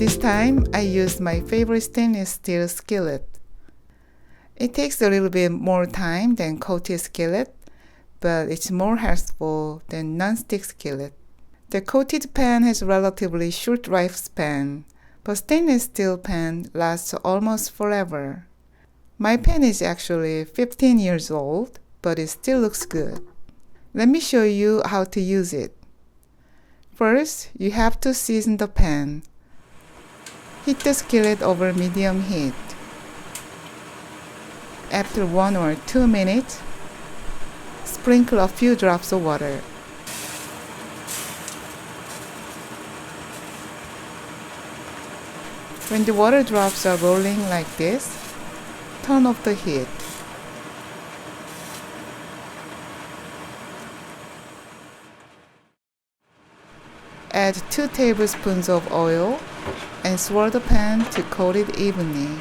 This time, I used my favorite stainless steel skillet. It takes a little bit more time than coated skillet, but it's more healthful than non-stick skillet. The coated pan has relatively short lifespan, but stainless steel pan lasts almost forever. My pan is actually 15 years old, but it still looks good. Let me show you how to use it. First, you have to season the pan. Heat the skillet over medium heat. After 1 or 2 minutes, sprinkle a few drops of water. When the water drops are rolling like this, turn off the heat. Add 2 tablespoons of oil and swirl the pan to coat it evenly.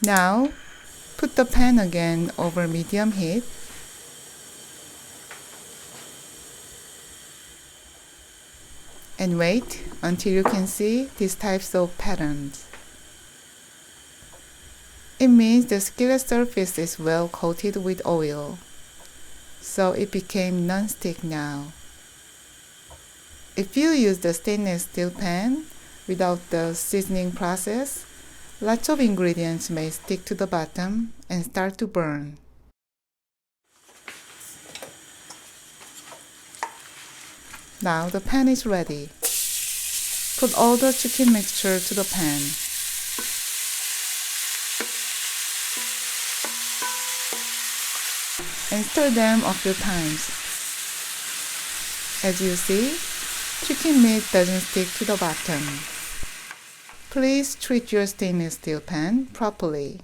Now, put the pan again over medium heat. And wait until you can see these types of patterns. It means the skillet surface is well coated with oil, so it became non-stick now. If you use the stainless steel pan without the seasoning process, lots of ingredients may stick to the bottom and start to burn. Now the pan is ready. Put all the chicken mixture to the pan. And stir them a few times. As you see, chicken meat doesn't stick to the bottom. Please treat your stainless steel pan properly.